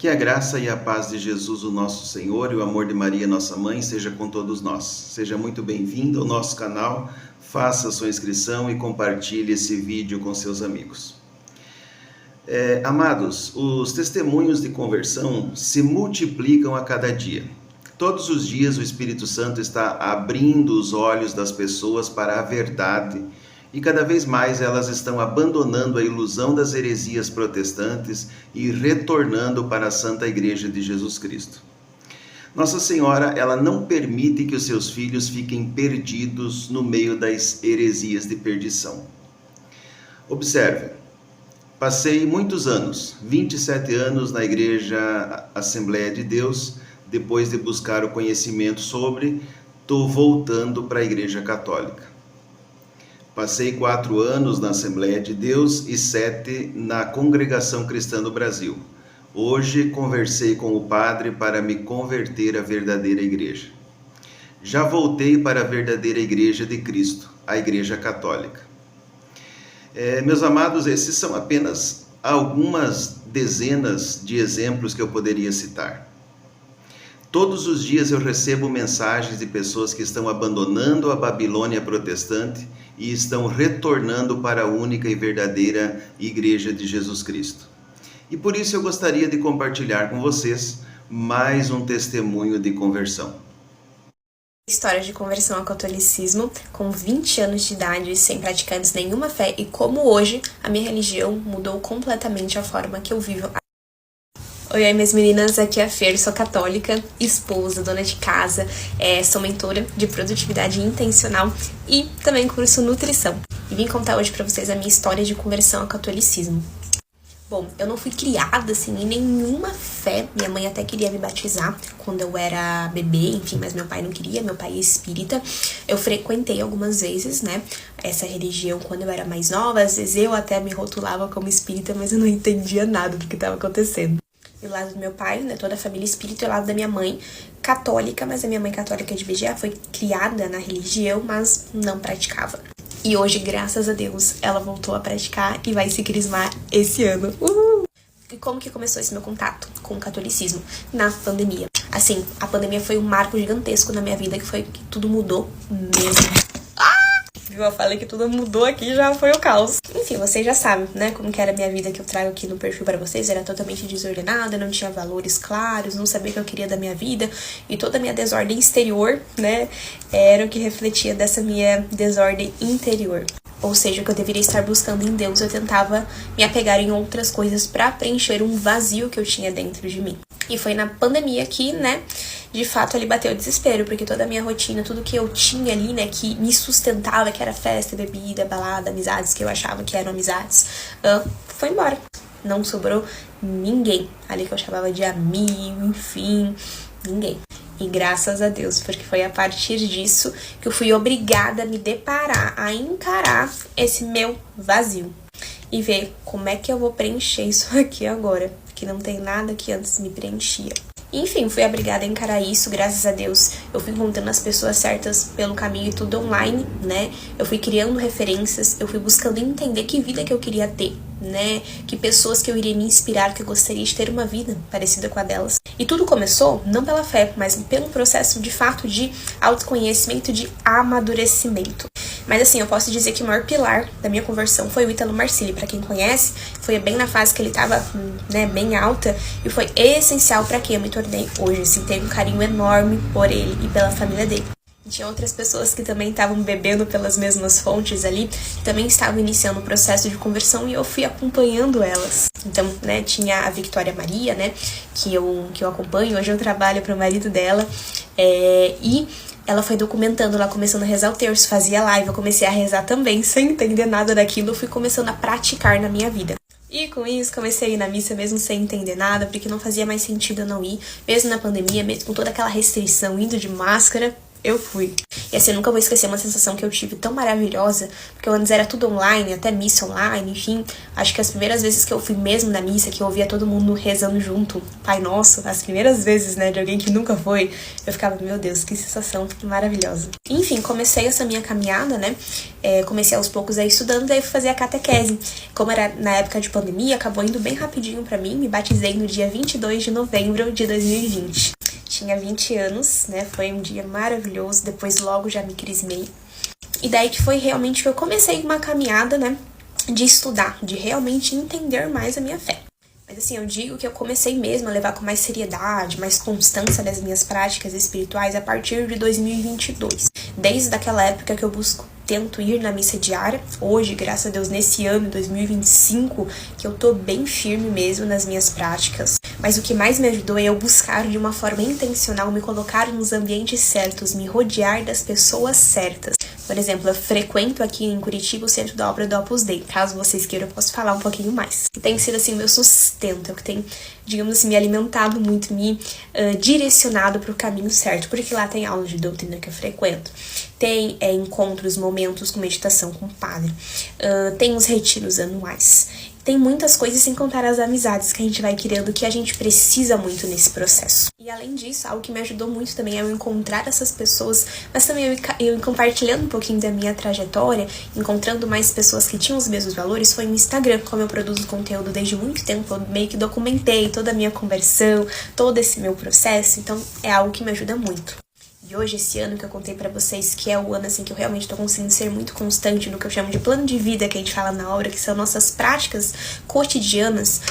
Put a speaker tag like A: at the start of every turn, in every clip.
A: Que a graça e a paz de Jesus, o nosso Senhor, e o amor de Maria, nossa mãe, seja com todos nós. Seja muito bem-vindo ao nosso canal, faça sua inscrição e compartilhe esse vídeo com seus amigos. Amados, os testemunhos de conversão se multiplicam a cada dia. Todos os dias o Espírito Santo está abrindo os olhos das pessoas para a verdade e cada vez mais elas estão abandonando a ilusão das heresias protestantes e retornando para a Santa Igreja de Jesus Cristo. Nossa Senhora, ela não permite que os seus filhos fiquem perdidos no meio das heresias de perdição. Observe, passei muitos anos, 27 anos na Igreja Assembleia de Deus. Depois de buscar o conhecimento sobre, estou voltando para a Igreja Católica. Passei 4 anos na Assembleia de Deus e 7 na Congregação Cristã do Brasil. Hoje conversei com o padre para me converter à verdadeira igreja. Já voltei para a verdadeira igreja de Cristo, a Igreja Católica. Meus amados, esses são apenas algumas dezenas de exemplos que eu poderia citar. Todos os dias eu recebo mensagens de pessoas que estão abandonando a Babilônia protestante e estão retornando para a única e verdadeira Igreja de Jesus Cristo. E por isso eu gostaria de compartilhar com vocês mais um testemunho de conversão.
B: História de conversão ao catolicismo, com 20 anos de idade, sem praticar antes nenhuma fé, e como hoje a minha religião mudou completamente a forma que eu vivo. Oi, minhas meninas, aqui é a Fer, sou católica, esposa, dona de casa, sou mentora de produtividade intencional e também curso nutrição. E vim contar hoje pra vocês a minha história de conversão ao catolicismo. Bom, eu não fui criada assim em nenhuma fé, minha mãe até queria me batizar quando eu era bebê, enfim, mas meu pai não queria, meu pai é espírita. Eu frequentei algumas vezes, né, essa religião quando eu era mais nova, às vezes eu até me rotulava como espírita, mas eu não entendia nada do que estava acontecendo. E o lado do meu pai, né, toda a família espírita, e o lado da minha mãe, católica, mas a minha mãe católica de BGA foi criada na religião, mas não praticava. E hoje, graças a Deus, ela voltou a praticar e vai se crismar esse ano. Uhul! E como que começou esse meu contato com o catolicismo? Na pandemia. Assim, a pandemia foi um marco gigantesco na minha vida, que foi que tudo mudou mesmo. Eu falei que tudo mudou aqui, já foi o caos. Enfim, vocês já sabem, né, como que era a minha vida que eu trago aqui no perfil pra vocês. Era totalmente desordenada, não tinha valores claros, não sabia o que eu queria da minha vida. E toda a minha desordem exterior, né, era o que refletia dessa minha desordem interior. Ou seja, o que eu deveria estar buscando em Deus, eu tentava me apegar em outras coisas pra preencher um vazio que eu tinha dentro de mim. E foi na pandemia que, né, de fato ali bateu o desespero, porque toda a minha rotina, tudo que eu tinha ali, né, que me sustentava, que era festa, bebida, balada, amizades, que eu achava que eram amizades, foi embora. Não sobrou ninguém ali que eu chamava de amigo, enfim, ninguém. E graças a Deus, porque foi a partir disso que eu fui obrigada a me deparar, a encarar esse meu vazio. E ver como é que eu vou preencher isso aqui agora, que não tem nada que antes me preenchia. Enfim, fui obrigada a encarar isso, graças a Deus. Eu fui encontrando as pessoas certas pelo caminho e tudo online, né? Eu fui criando referências, eu fui buscando entender que vida que eu queria ter, né? Que pessoas que eu iria me inspirar, que eu gostaria de ter uma vida parecida com a delas. E tudo começou, não pela fé, mas pelo processo de fato de autoconhecimento, de amadurecimento. Mas assim, eu posso dizer que o maior pilar da minha conversão foi o Ítalo Marcilli. Pra quem conhece, foi bem na fase que ele tava, né, bem alta. E foi essencial pra quem eu me tornei hoje, assim, tenho um carinho enorme por ele e pela família dele. E tinha outras pessoas que também estavam bebendo pelas mesmas fontes ali, que também estavam iniciando o processo de conversão e eu fui acompanhando elas. Então, né, tinha a Victoria Maria, né, que eu acompanho, hoje eu trabalho pro marido dela, e ela foi documentando, ela começando a rezar o terço, fazia live, eu comecei a rezar também, sem entender nada daquilo, eu fui começando a praticar na minha vida. E com isso, comecei a ir na missa mesmo sem entender nada, porque não fazia mais sentido eu não ir, mesmo na pandemia, mesmo com toda aquela restrição, indo de máscara, eu fui. E assim, eu nunca vou esquecer uma sensação que eu tive tão maravilhosa, porque antes era tudo online, até missa online, enfim. Acho que as primeiras vezes que eu fui mesmo na missa, que eu ouvia todo mundo rezando junto, Pai Nosso, as primeiras vezes, né, de alguém que nunca foi, eu ficava, meu Deus, que sensação maravilhosa. Enfim, comecei essa minha caminhada, né, comecei aos poucos aí estudando, daí fui fazer a catequese. Como era na época de pandemia, acabou indo bem rapidinho pra mim, me batizei no dia 22 de novembro de 2020. Tinha 20 anos, né? Foi um dia maravilhoso, depois logo já me crismei. E daí que foi realmente que eu comecei uma caminhada, né? De estudar, de realmente entender mais a minha fé. Mas assim, eu digo que eu comecei mesmo a levar com mais seriedade, mais constância nas minhas práticas espirituais a partir de 2022. Desde aquela época que eu tento ir na missa diária. Hoje, graças a Deus, nesse ano, 2025, que eu tô bem firme mesmo nas minhas práticas. Mas o que mais me ajudou é eu buscar de uma forma intencional, me colocar nos ambientes certos, me rodear das pessoas certas. Por exemplo, eu frequento aqui em Curitiba o Centro da Obra do Opus Dei. Caso vocês queiram, eu posso falar um pouquinho mais. E tem sido, assim, o meu sustento, é o que tem, digamos assim, me alimentado muito, me direcionado para o caminho certo. Porque lá tem aulas de doutrina que eu frequento. Tem encontros, momentos com meditação com o padre. Tem os retiros anuais. Tem muitas coisas, sem contar as amizades que a gente vai criando, que a gente precisa muito nesse processo. E além disso, algo que me ajudou muito também é eu encontrar essas pessoas, mas também eu compartilhando um pouquinho da minha trajetória, encontrando mais pessoas que tinham os mesmos valores, foi no Instagram. Como eu produzo conteúdo desde muito tempo, eu meio que documentei toda a minha conversão, todo esse meu processo, então é algo que me ajuda muito. E hoje, esse ano que eu contei pra vocês, que é o ano assim que eu realmente tô conseguindo ser muito constante no que eu chamo de plano de vida, que a gente fala na obra, que são nossas práticas cotidianas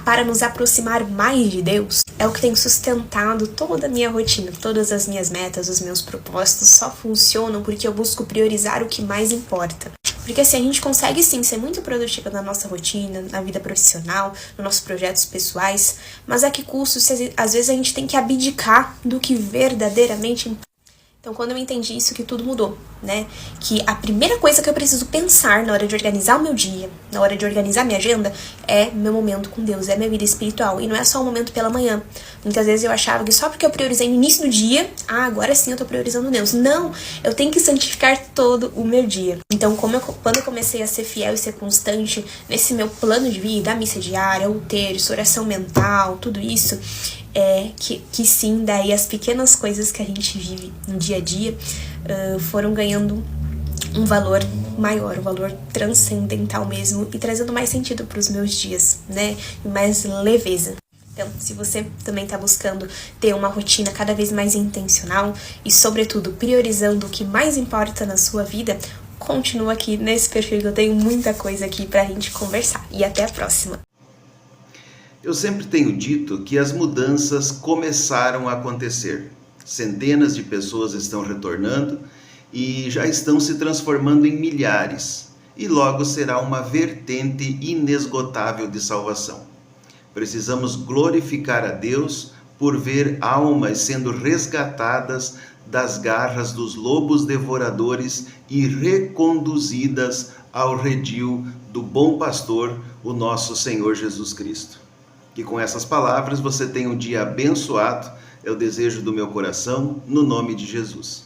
B: para nos aproximar mais de Deus, é o que tem sustentado toda a minha rotina. Todas as minhas metas, os meus propósitos só funcionam porque eu busco priorizar o que mais importa. Porque assim, a gente consegue sim ser muito produtiva na nossa rotina, na vida profissional, nos nossos projetos pessoais, mas a que custo se às vezes a gente tem que abdicar do que verdadeiramente importa? Então, quando eu entendi isso, que tudo mudou, né? Que a primeira coisa que eu preciso pensar na hora de organizar o meu dia, na hora de organizar minha agenda, é meu momento com Deus, é minha vida espiritual. E não é só um momento pela manhã. Muitas vezes eu achava que só porque eu priorizei no início do dia, agora sim eu tô priorizando Deus. Não, eu tenho que santificar todo o meu dia. Então, quando eu comecei a ser fiel e ser constante nesse meu plano de vida, a missa diária, o terço, oração mental, tudo isso, que sim, daí as pequenas coisas que a gente vive no dia a dia foram ganhando um valor maior, um valor transcendental mesmo, e trazendo mais sentido para os meus dias, né, e mais leveza. Então, se você também está buscando ter uma rotina cada vez mais intencional e, sobretudo, priorizando o que mais importa na sua vida, continua aqui nesse perfil que eu tenho muita coisa aqui pra gente conversar. E até a próxima!
A: Eu sempre tenho dito que as mudanças começaram a acontecer. Centenas de pessoas estão retornando e já estão se transformando em milhares. E logo será uma vertente inesgotável de salvação. Precisamos glorificar a Deus por ver almas sendo resgatadas das garras dos lobos devoradores e reconduzidas ao redil do bom pastor, o nosso Senhor Jesus Cristo. Que com essas palavras você tenha um dia abençoado, é o desejo do meu coração, no nome de Jesus.